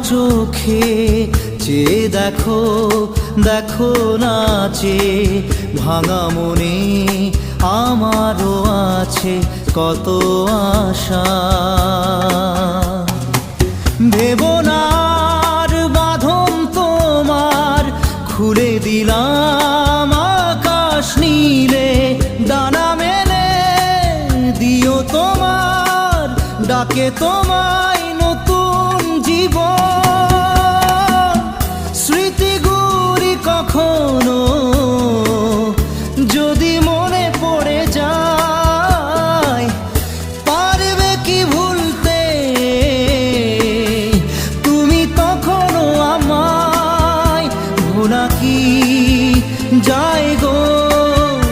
চোখে চেয়ে দেখো, দেখো নাচে ভাঙা মনে আমারও আছে কত আশা। ভেবনার বাঁধন তোমার খুলে দিলাম আকাশ নীলে, ডানা মেলে দিও তোমার ডাকে তোমায় নতুন জীবন। স্মৃতিগুলি কখনো যদি